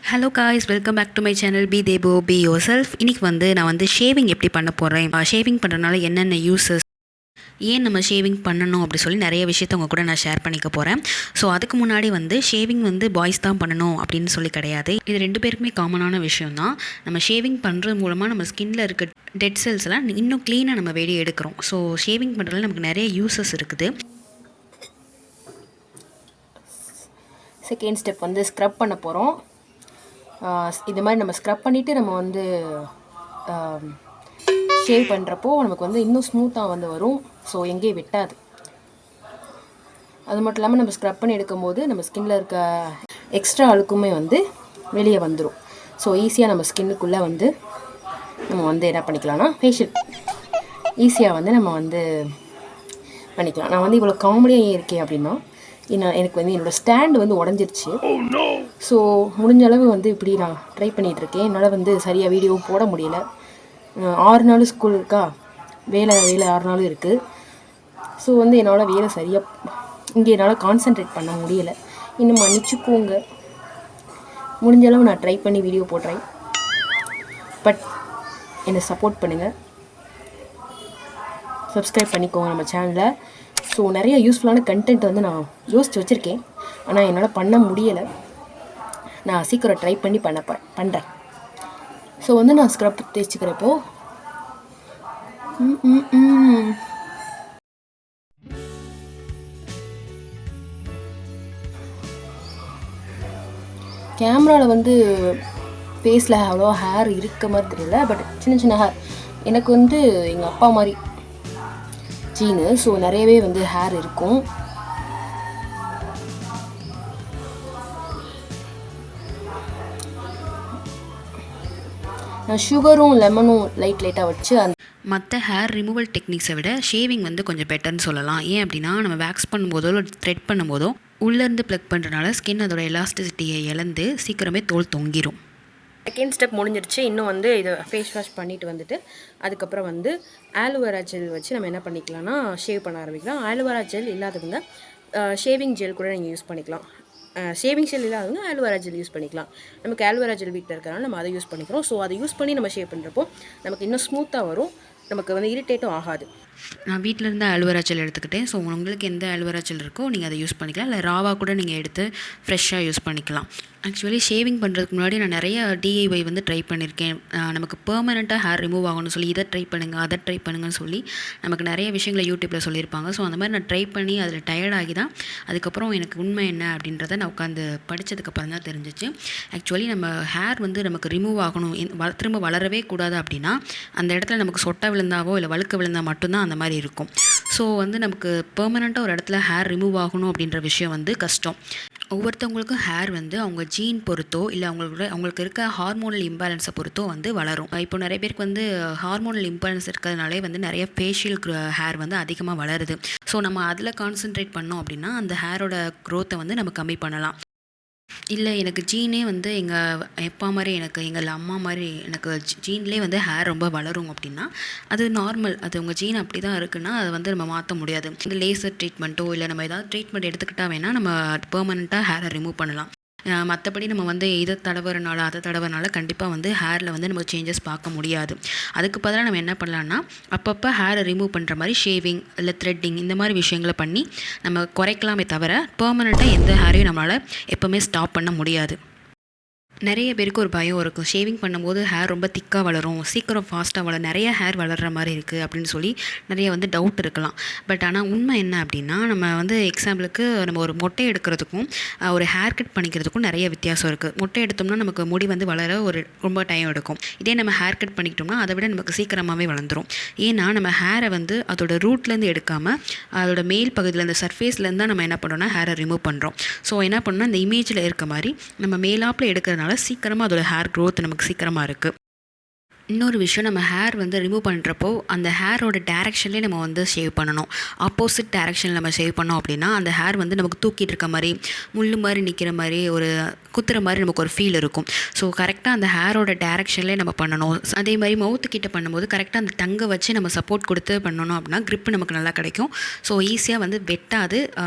Hello guys, welcome back to my channel be தேபோ be yourself. இன்றைக்கி நான் shaving எப்படி பண்ண போகிறேன், ஷேவிங் பண்ணுறதுனால என்னென்ன யூஸஸ், ஏன் நம்ம ஷேவிங் பண்ணணும் அப்படி சொல்லி நிறைய விஷயத்த உங்கள் கூட நான் ஷேர் பண்ணிக்க போகிறேன். ஸோ அதுக்கு முன்னாடி ஷேவிங் பாய்ஸ் தான் பண்ணணும் அப்படின்னு சொல்லி கிடையாது. இது ரெண்டு பேருக்குமே காமனான விஷயம் தான். நம்ம ஷேவிங் பண்ணுறது மூலமாக நம்ம ஸ்கின்னில் இருக்க டெட் செல்ஸ்லாம் இன்னும் க்ளீனாக நம்ம வெளியே எடுக்கிறோம். ஸோ ஷேவிங் பண்ணுறதுல நமக்கு நிறைய யூஸஸ் இருக்குது. செகண்ட் ஸ்டெப் ஸ்க்ரப் பண்ண போகிறோம். இது மாதிரி நம்ம ஸ்க்ரப் பண்ணிவிட்டு நம்ம ஷேவ் பண்ணுறப்போ நமக்கு இன்னும் ஸ்மூத்தாக வரும். ஸோ எங்கேயும் வெட்டாது. அது மட்டும் இல்லாமல் நம்ம ஸ்க்ரப் பண்ணி எடுக்கும்போது நம்ம ஸ்கின்னில் இருக்க எக்ஸ்ட்ரா அழுக்குமே வெளியே வந்துடும். ஸோ ஈஸியாக நம்ம ஸ்கின்னுக்குள்ளே நம்ம என்ன பண்ணிக்கலாம்னா ஃபேஷியல் ஈஸியாக நம்ம பண்ணிக்கலாம். நான் இவ்வளோ காமெடியாக இருக்கேன் அப்படின்னா எனக்கு என்னோடய ஸ்டாண்டு உடஞ்சிருச்சு. ஸோ முடிஞ்ச அளவு இப்படி நான் ட்ரை பண்ணிகிட்ருக்கேன். என்னால் சரியாக வீடியோ போட முடியல. 6 நாள் ஸ்கூல் இருக்கா, வேலை 6 நாள் இருக்குது. ஸோ என்னால் வேலை சரியாக இங்கே என்னால் கான்சென்ட்ரேட் பண்ண முடியலை. இன்னும் மன்னிச்சுக்கோங்க. முடிஞ்ச அளவு நான் ட்ரை பண்ணி வீடியோ போடுறேன். பட் என்னை சப்போர்ட் பண்ணுங்கள், சப்ஸ்கிரைப் பண்ணிக்கோங்க நம்ம சேனலை. ஸோ நிறைய யூஸ்ஃபுல்லான கண்டென்ட் நான் யோசித்து வச்சுருக்கேன். ஆனால் என்னால் பண்ண முடியலை. நான் சீக்கிரம் ட்ரை பண்ணி பண்ணுறேன். ஸோ நான் ஸ்க்ரப் தேய்ச்சிக்கிறப்போ கேமராவில் ஃபேஸில் அவ்வளோ ஹேர் இருக்க மாதிரி தெரியல. பட் சின்ன சின்ன ஹேர் எனக்கு எங்கள் அப்பா மாதிரி ஜீனு. ஸோ நிறையவே ஹேர் இருக்கும். நான் சுகரும் லெமனும் லைட்டாக வச்சு மற்ற ஹேர் ரிமூவல் டெக்னிக்ஸை விட ஷேவிங் கொஞ்சம் பெட்டர்னு சொல்லலாம். ஏன் அப்படின்னா நம்ம வேக்ஸ் பண்ணும்போதோ இல்லை த்ரெட் பண்ணும்போதோ உள்ளேருந்து ப்ளக் பண்ணுறதுனால ஸ்கின் அதோட எலாஸ்டிசிட்டியை இழந்து சீக்கிரமே தோல் தொங்கிடும். செகண்ட் ஸ்டெப் முடிஞ்சிருச்சு. இன்னும் இதை ஃபேஸ் வாஷ் பண்ணிவிட்டு அதுக்கப்புறம் ஆலோவேரா ஜெல் வச்சு நம்ம என்ன பண்ணிக்கலாம்னா ஷேவ் பண்ண ஆரம்பிக்கலாம். ஆலோவேரா ஜெல் இல்லாதவங்க ஷேவிங் ஜெல் கூட நீங்கள் யூஸ் பண்ணிக்கலாம். ஷேவிங் ஜெல் இல்லாதவங்க ஆலோவேரா ஜெல் யூஸ் பண்ணிக்கலாம். நமக்கு ஆலோவேரா ஜெல் வீட்டில் இருக்கிறனால நம்ம அதை யூஸ் பண்ணிக்கிறோம். ஸோ அதை யூஸ் பண்ணி நம்ம ஷேவ் பண்ணுறப்போ நமக்கு இன்னும் ஸ்மூத்தாக வரும். நமக்கு இரிட்டேட்டும் ஆகாது. நான் வீட்டில் இருந்து ஆலோவேரா ஜெல் எடுத்துக்கிட்டேன். ஸோ உங்களுக்கு எந்த ஆலோவேரா ஜெல் இருக்கோ நீங்கள் அதை யூஸ் பண்ணிக்கலாம். இல்லை ராவாக கூட நீங்கள் எடுத்து ஃப்ரெஷ்ஷாக யூஸ் பண்ணிக்கலாம். ஆக்சுவலி ஷேவிங் பண்ணுறதுக்கு முன்னாடி நான் நிறைய டிஐஒய் ட்ரை பண்ணியிருக்கேன். நமக்கு பெர்மனெண்ட்டாக ஹேர் ரிமூவ் ஆகணும்னு சொல்லி இதை ட்ரை பண்ணுங்கள், அதை ட்ரை பண்ணுங்கன்னு சொல்லி நமக்கு நிறைய விஷயங்களை யூடியூப்பில் சொல்லியிருப்பாங்க. ஸோ அந்த மாதிரி நான் ட்ரை பண்ணி அதில் டயர்டாகி தான் அதுக்கப்புறம் எனக்கு உண்மை என்ன அப்படின்றத நான் உட்காந்து படித்ததுக்கப்புறம் தான் தெரிஞ்சிச்சு. ஆக்சுவலி நம்ம ஹேர் நமக்கு ரிமூவ் ஆகணும், திரும்ப வளரவே கூடாது அப்படின்னா அந்த இடத்துல நமக்கு சொட்டை விழுந்தாவோ இல்லை வழுக்க விழுந்தால் மட்டும்தான் அந்த மாதிரி இருக்கும். ஸோ நமக்கு பெர்மனெண்ட்டாக ஒரு இடத்துல ஹேர் ரிமூவ் ஆகணும் அப்படின்ற விஷயம் கஷ்டம். ஒவ்வொருத்தவங்களுக்கும் ஹேர் அவங்க ஜீன் பொறுத்தோ இல்லை அவங்களுக்கு இருக்க ஹார்மோனல் இம்பேலன்ஸை பொறுத்தோ வளரும். இப்போ நிறைய பேருக்கு ஹார்மோனல் இம்பேலன்ஸ் இருக்கிறதுனாலே நிறைய ஃபேஷியல் ஹேர் அதிகமாக வளருது. ஸோ நம்ம அதில் கான்சென்ட்ரேட் பண்ணோம் அப்படின்னா அந்த ஹேரோட க்ரோத்தை நம்ம கம்மி பண்ணலாம். இல்லை எனக்கு ஜீனே எங்கள் அப்பா மாதிரி எங்கள் அம்மா மாதிரி எனக்கு ஜீன்லேயே ஹேர் ரொம்ப வளரும் அப்படின்னா அது நார்மல். அது உங்கள் ஜீன் அப்படி தான் இருக்குன்னா அதை நம்ம மாற்ற முடியாது. இந்த லேசர் ட்ரீட்மெண்ட்டோ இல்லை நம்ம ஏதாவது ட்ரீட்மெண்ட் எடுத்துக்கிட்டால் வேணால் நம்ம பெர்மனெண்ட்டாக ஹேரை ரிமூவ் பண்ணலாம். மற்றபடி நம்ம இதை தடவுறனால அதை தடவுறனால கண்டிப்பாக ஹேரில் நம்ம சேஞ்சஸ் பார்க்க முடியாது. அதுக்கு பதிலாக நம்ம என்ன பண்ணலான்னா அப்பப்போ ஹேரை ரிமூவ் பண்ணுற மாதிரி ஷேவிங் இல்லை த்ரெட்டிங் இந்த மாதிரி விஷயங்களை பண்ணி நம்ம குறைக்கலாமே தவிர பெர்மனெண்ட்டாக எந்த ஹேரையும் நம்மளால் எப்போவுமே ஸ்டாப் பண்ண முடியாது. நிறைய பேருக்கு ஒரு பயம் இருக்கும், ஷேவிங் பண்ணும்போது ஹேர் ரொம்ப திக்காக வளரும், சீக்கிரம் ஃபாஸ்ட்டாக நிறைய ஹேர் வளர்கிற மாதிரி இருக்குது அப்படின்னு சொல்லி நிறைய டவுட் இருக்கலாம். பட் ஆனால் உண்மை என்ன அப்படின்னா நம்ம எக்ஸாம்பிளுக்கு நம்ம ஒரு மொட்டை எடுக்கிறதுக்கும் ஒரு ஹேர் கட் பண்ணிக்கிறதுக்கும் நிறைய வித்தியாசம் இருக்குது. மொட்டை எடுத்தோம்னா நமக்கு முடி வளர ரொம்ப டைம் எடுக்கும். இதே நம்ம ஹேர் கட் பண்ணிக்கிட்டோம்னா அதை விட நமக்கு சீக்கிரமாகவே வளர்ந்துடும். ஏன்னா நம்ம ஹேரை அதோட ரூட்லேருந்து எடுக்காமல் அதோட மேல் பகுதியில் அந்த சர்ஃபேஸ்லேருந்து தான் நம்ம என்ன பண்ணுறோம்னா ஹேரை ரிமூவ் பண்ணுறோம். ஸோ என்ன பண்ணோம்னா இந்த இமேஜில் இருக்க மாதிரி நம்ம மேலாப்பில் எடுக்கிறதுனால சீக்கிரமாக அதோட ஹேர் க்ரோத் நமக்கு சீக்கிரமாக இருக்குது. இன்னொரு விஷயம், நம்ம ஹேர் வந்து ரிமூவ் பண்ணுறப்போ அந்த ஹேரோட டேரெக்ஷன்லேயே நம்ம வந்து ஷேவ் பண்ணணும். ஆப்போசிட் டேரெக்ஷனில் நம்ம ஷேவ் பண்ணோம் அப்படின்னா அந்த ஹேர் வந்து நமக்கு தூக்கிட்டு இருக்க மாதிரி, முள்ளு மாதிரி நிற்கிற மாதிரி, ஒரு குத்துற மாதிரி நமக்கு ஒரு ஃபீல் இருக்கும். ஸோ கரெக்டாக அந்த ஹேரோட டேரெக்ஷன்லேயே நம்ம பண்ணணும். அதே மாதிரி மவுத்து கிட்ட பண்ணும்போது கரெக்டாக அந்த டங்கை வச்சு நம்ம சப்போர்ட் கொடுத்து பண்ணணும் அப்படின்னா grip நமக்கு நல்லா கிடைக்கும். ஸோ ஈஸியாக வந்து வெட்டாது,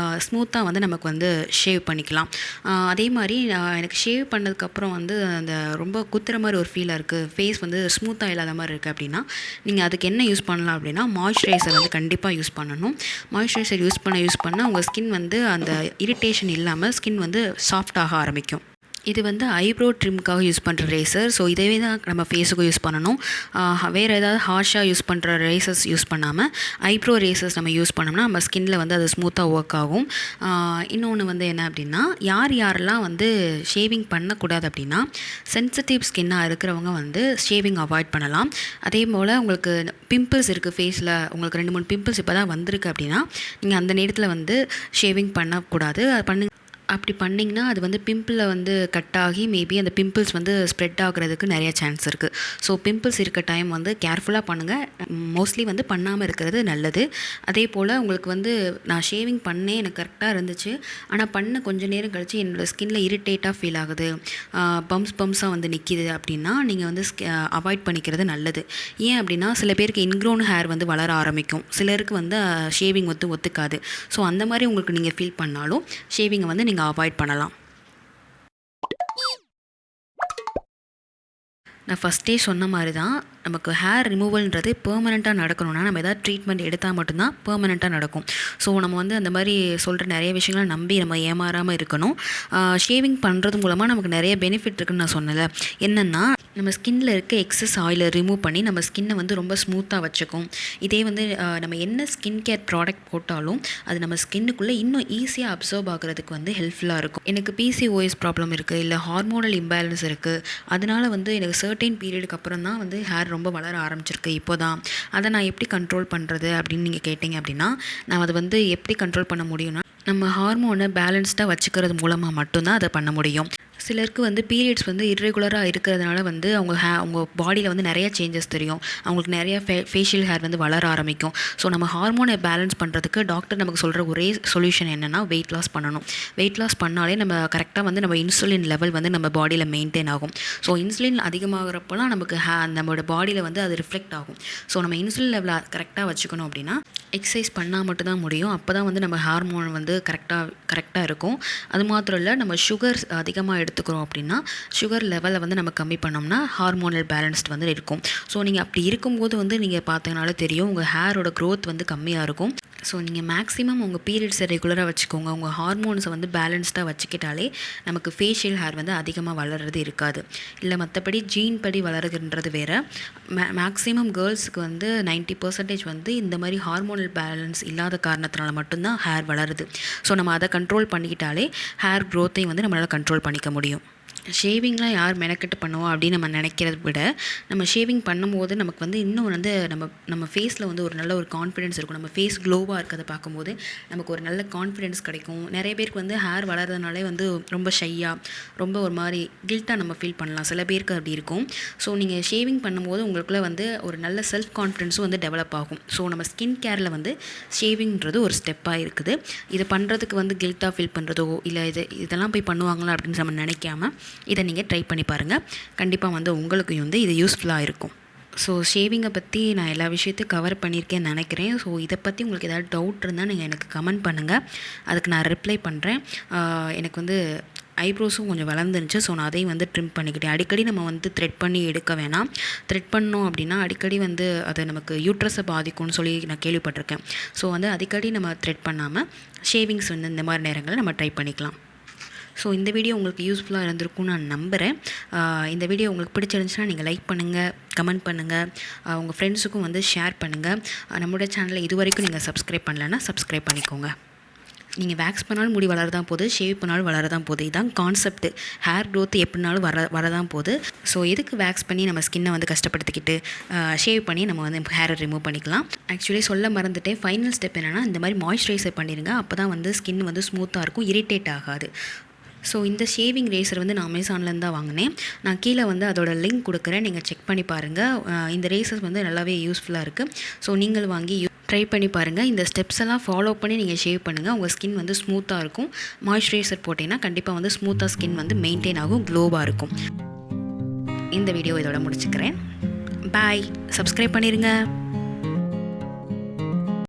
ஸ்மூத்தாக வந்து நமக்கு வந்து ஷேவ் பண்ணிக்கலாம். அதே மாதிரி எனக்கு ஷேவ் பண்ணதுக்கப்புறம் வந்து அந்த ரொம்ப குத்துற மாதிரி ஒரு ஃபீலாக இருக்குது, ஃபேஸ் வந்து ஸ்மூத்தாக இல்லாத மாதிரி இருக்குது அப்படின்னா நீங்கள் அதுக்கு என்ன யூஸ் பண்ணலாம் அப்படின்னா மாய்ஸ்சரைசர் வந்து கண்டிப்பாக யூஸ் பண்ணணும். மாய்ஸ்சரைசர் யூஸ் பண்ண உங்கள் ஸ்கின் வந்து அந்த இரிட்டேஷன் இல்லாமல் ஸ்கின் வந்து சாஃப்டாக ஆரம்பிக்கும். இது வந்து ஐப்ரோ ட்ரிம்க்காக யூஸ் பண்ணுற ரேசர். ஸோ இதே தான் நம்ம ஃபேஸுக்கும் யூஸ் பண்ணணும். வேறு ஏதாவது ஹார்ஷாக யூஸ் பண்ணுற ரேசர்ஸ் யூஸ் பண்ணாமல் ஐப்ரோ ரேசர்ஸ் நம்ம யூஸ் பண்ணோம்னா நம்ம ஸ்கின்னில் வந்து அது ஸ்மூத்தாக ஒர்க் ஆகும். இன்னொன்று வந்து என்ன அப்படின்னா, யாரெல்லாம் வந்து ஷேவிங் பண்ணக்கூடாது அப்படின்னா சென்சிட்டிவ் ஸ்கின்னாக இருக்கிறவங்க வந்து ஷேவிங் அவாய்ட் பண்ணலாம். அதே போல் உங்களுக்கு பிம்பிள்ஸ் இருக்குது ஃபேஸில், உங்களுக்கு 2-3 பிம்பிள்ஸ் இப்போ தான் வந்திருக்கு அப்படின்னா நீங்கள் அந்த நேரத்தில் வந்து ஷேவிங் பண்ணக்கூடாது. அப்படி பண்ணிங்கன்னா அது வந்து பிம்பிளில் வந்து கட் ஆகி மேபி அந்த பிம்பிள்ஸ் வந்து ஸ்ப்ரெட் ஆகிறதுக்கு நிறைய சான்ஸ் இருக்குது. ஸோ பிம்பிள்ஸ் இருக்க டைம் வந்து கேர்ஃபுல்லாக பண்ணுங்கள். மோஸ்ட்லி வந்து பண்ணாமல் இருக்கிறது நல்லது. அதே போல் உங்களுக்கு வந்து நான் ஷேவிங் பண்ணேன், எனக்கு கரெக்டாக இருந்துச்சு, ஆனால் பண்ண கொஞ்சம் நேரம் கழித்து என்னோடய ஸ்கின்னில் இரிட்டேட்டாக ஃபீல் ஆகுது, பம்ப்ஸாக வந்து நிற்கிது அப்படின்னா நீங்கள் வந்து அவாய்ட் பண்ணிக்கிறது நல்லது. ஏன் அப்படின்னா சில பேருக்கு இன்க்ரோன் ஹேர் வந்து வளர ஆரம்பிக்கும், சிலருக்கு வந்து ஷேவிங் வந்து ஒத்துக்காது. ஸோ அந்த மாதிரி உங்களுக்கு நீங்கள் ஃபீல் பண்ணாலும் ஷேவிங்கை வந்து நீங்கள் அவாய்ட் பண்ணலாம். நான் ஃபஸ்ட்டே சொன்ன மாதிரி தான், நமக்கு ஹேர் ரிமூவல்ன்றது பெர்மனெண்ட்டாக நடக்கணும்னா நம்ம எதாவது ட்ரீட்மெண்ட் எடுத்தால் மட்டும்தான் பெர்மனெண்ட்டாக நடக்கும். ஸோ நம்ம வந்து அந்த மாதிரி சொல்கிற நிறைய விஷயங்களை நம்பி நம்ம ஏமாறாமல் இருக்கணும். ஷேவிங் பண்ணுறது மூலமாக நமக்கு நிறைய பெனிஃபிட் இருக்குதுன்னு நான் சொன்னல. என்னென்னா நம்ம ஸ்கின்னில் இருக்க எக்ஸஸ் ஆயிலை ரிமூவ் பண்ணி நம்ம ஸ்கின்னை வந்து ரொம்ப ஸ்மூத்தாக வச்சுக்கும். இதே வந்து நம்ம என்ன ஸ்கின் கேர் ப்ராடக்ட் போட்டாலும் அது நம்ம ஸ்கின்னுக்குள்ளே இன்னும் ஈஸியாக அப்சர்வ் ஆகிறதுக்கு வந்து ஹெல்ப்ஃபுல்லாக இருக்கும். எனக்கு PCOS ப்ராப்ளம் இருக்குது, இல்லை ஹார்மோனல் இம்பேலன்ஸ் இருக்குது, அதனால் வந்து எனக்கு சர்டைன் பீரியடுக்கு அப்புறம் தான் வந்து ஹேர் ரொம்ப வளர ஆரம்பிச்சிருக்கு இப்போ தான். அதை நான் எப்படி கண்ட்ரோல் பண்ணுறது அப்படின்னு நீங்கள் கேட்டிங்க அப்படின்னா, நான் அதை வந்து எப்படி கண்ட்ரோல் பண்ண முடியும்னா நம்ம ஹார்மோனை பேலன்ஸ்டாக வச்சுக்கிறது மூலமாக மட்டும்தான் அதை பண்ண முடியும். சிலருக்கு வந்து பீரியட்ஸ் வந்து இர்ரெகுலராக இருக்கிறதுனால வந்து அவங்க பாடியில் வந்து நிறைய சேஞ்சஸ் தெரியும், அவங்களுக்கு நிறைய ஃபேஷியல் ஹேர் வந்து வளர ஆரம்பிக்கும். ஸோ நம்ம ஹார்மோனை பேலன்ஸ் பண்ணுறதுக்கு டாக்டர் நமக்கு சொல்கிற ஒரே சொல்யூஷன் என்னென்னா வெயிட் லாஸ் பண்ணணும். வெயிட் லாஸ் பண்ணாலே நம்ம கரெக்டாக வந்து நம்ம இன்சுலின் லெவல் வந்து நம்ம பாடியில் மெயின்டைன் ஆகும். ஸோ இன்சுலின் அதிகமாகிறப்போலாம் நமக்கு நம்மளோட பாடியில் வந்து அது ரிஃப்ளெக்ட் ஆகும். ஸோ நம்ம இன்சுலின் லெவலை கரெக்டாக வச்சுக்கணும் அப்படின்னா எக்ஸசைஸ் பண்ணால் மட்டும்தான் முடியும். அப்போ தான் வந்து நம்ம ஹார்மோன் வந்து கரெக்டாக இருக்கும். அது மாத்திரம் இல்லை, நம்ம சுகர் அதிகமாக எடுத்துக்கிறோம் அப்படின்னா சுகர் லெவலை வந்து நம்ம கம்மி பண்ணோம்னா ஹார்மோனல் பேலன்ஸ்ட் வந்து இருக்கும். ஸோ நீங்கள் அப்படி இருக்கும்போது வந்து நீங்கள் பார்த்தீங்கனாலே தெரியும் உங்கள் ஹேரோட க்ரோத் வந்து கம்மியாக இருக்கும். ஸோ நீங்கள் மேக்ஸிமம் உங்கள் பீரியட்ஸை ரெகுலராக வச்சுக்கோங்க. உங்கள் ஹார்மோன்ஸை வந்து பேலன்ஸ்டாக வச்சுக்கிட்டாலே நமக்கு ஃபேஷியல் ஹேர் வந்து அதிகமாக வளர்கிறது இருக்காது. இல்லை மற்றபடி ஜீன் படி வளருதுன்றது வேறு. மேக்ஸிமம் கேர்ள்ஸுக்கு வந்து 90% வந்து இந்த மாதிரி ஹார்மோனல் பேலன்ஸ் இல்லாத காரணத்தினால மட்டும்தான் ஹேர் வளருது. ஸோ நம்ம அதை கண்ட்ரோல் பண்ணிக்கிட்டாலே ஹேர் க்ரோத்தையும் வந்து நம்மளால் கண்ட்ரோல் பண்ணிக்க முடியும். ஷேவிங்லாம் யார் மெனக்கெட்டு பண்ணுவோம் அப்படின்னு நம்ம நினைக்கிறத விட நம்ம ஷேவிங் பண்ணும்போது நமக்கு வந்து இன்னும் வந்து நம்ம ஃபேஸில் வந்து ஒரு நல்ல ஒரு கான்ஃபிடென்ஸ் இருக்கும். நம்ம ஃபேஸ் க்ளோவாக இருக்கிறத பார்க்கும்போது நமக்கு ஒரு நல்ல கான்ஃபிடென்ஸ் கிடைக்கும். நிறைய பேருக்கு வந்து ஹேர் வளர்றதுனாலே வந்து ரொம்ப ஷையாக, ரொம்ப ஒரு மாதிரி கில்ட்டாக நம்ம ஃபீல் பண்ணலாம். சில பேருக்கு அப்படி இருக்கும். ஸோ நீங்கள் ஷேவிங் பண்ணும்போது உங்களுக்குள்ளே வந்து ஒரு நல்ல செல்ஃப் கான்ஃபிடென்ஸும் வந்து டெவலப் ஆகும். ஸோ நம்ம ஸ்கின் கேரில் வந்து ஷேவிங்கிறது ஒரு ஸ்டெப்பாக இருக்குது. இதை பண்ணுறதுக்கு வந்து கில்ட்டாக ஃபீல் பண்ணுறதோ இல்லை இதெல்லாம் போய் பண்ணுவாங்களா அப்படின்னு நம்ம நினைக்காம இதை நீங்கள் ட்ரை பண்ணி பாருங்கள். கண்டிப்பாக வந்து உங்களுக்கு வந்து இது யூஸ்ஃபுல்லாக இருக்கும். ஸோ ஷேவிங்கை பற்றி நான் எல்லா விஷயத்தையும் கவர் பண்ணியிருக்கேன்னு நினைக்கிறேன். ஸோ இதை பற்றி உங்களுக்கு ஏதாவது டவுட் இருந்தால் நீங்கள் எனக்கு கமெண்ட் பண்ணுங்கள், அதுக்கு நான் ரிப்ளை பண்ணுறேன். எனக்கு வந்து ஐப்ரோஸும் கொஞ்சம் வளர்ந்துருந்துச்சு. ஸோ நான் அதையும் வந்து ட்ரிம் பண்ணிக்கிட்டேன். அடிக்கடி நம்ம வந்து த்ரெட் பண்ணி எடுக்க வேணாம். த்ரெட் பண்ணோம் அப்படின்னா அடிக்கடி வந்து அது நமக்கு யூட்ரஸை பாதிக்கும்னு சொல்லி நான் கேள்விப்பட்டிருக்கேன். ஸோ வந்து அடிக்கடி நம்ம த்ரெட் பண்ணாமல் ஷேவிங்ஸ் வந்து இந்த மாதிரி நேரங்களில் நம்ம ட்ரை பண்ணிக்கலாம். ஸோ இந்த வீடியோ உங்களுக்கு யூஸ்ஃபுல்லாக இருந்திருக்கும்னு நான் நம்புகிறேன். இந்த வீடியோ உங்களுக்கு பிடிச்சிருந்துச்சுன்னா நீங்கள் லைக் பண்ணுங்கள், கமெண்ட் பண்ணுங்கள், உங்கள் ஃப்ரெண்ட்ஸுக்கும் வந்து ஷேர் பண்ணுங்கள். நம்மளோட சேனலை இது வரைக்கும் நீங்கள் சப்ஸ்கிரைப் பண்ணலைன்னா சப்ஸ்கிரைப் பண்ணிக்கோங்க. நீங்கள் வேக்ஸ் பண்ணாலும் முடி வளரதான் போகுது, ஷேவ் பண்ணாலும் வளரதான் போகுது. இதுதான் கான்செப்ட். ஹேர் க்ரோத் எப்படினாலும் வரதான் போகுது. ஸோ எதுக்கு வேக்ஸ் பண்ணி நம்ம ஸ்கின்னை வந்து கஷ்டப்படுத்திக்கிட்டு ஷேவ் பண்ணி நம்ம வந்து ஹேரை ரிமூவ் பண்ணிக்கலாம். ஆக்சுவலி சொல்ல மறந்துட்டேன், ஃபைனல் ஸ்டெப் என்னென்னா இந்த மாதிரி மாய்ஸ்சரைசர் பண்ணிடுங்க. அப்போ தான் வந்து ஸ்கின் வந்து ஸ்மூத்தாக இருக்கும், இரிட்டேட் ஆகாது. ஸோ இந்த ஷேவிங் ரேசர் வந்து நான் அமேசான்லேருந்து தான் வாங்கினேன். நான் கீழே வந்து அதோட லிங்க் கொடுக்குறேன், நீங்கள் செக் பண்ணி பாருங்கள். இந்த ரேசர்ஸ் வந்து நல்லாவே யூஸ்ஃபுல்லாக இருக்குது. ஸோ நீங்கள் வாங்கி ட்ரை பண்ணி பாருங்கள். இந்த ஸ்டெப்ஸ் எல்லாம் ஃபாலோ பண்ணி நீங்கள் ஷேவ் பண்ணுங்கள். உங்கள் ஸ்கின் வந்து ஸ்மூத்தாக இருக்கும். மாய்ஸ்சரைசர் போட்டிங்கன்னா கண்டிப்பாக வந்து ஸ்மூத்தாக ஸ்கின் வந்து மெயின்டைன் ஆகும், க்ளோவாக இருக்கும். இந்த வீடியோ இதோட முடிச்சுக்கிறேன். பாய். சப்ஸ்கிரைப் பண்ணிடுங்க.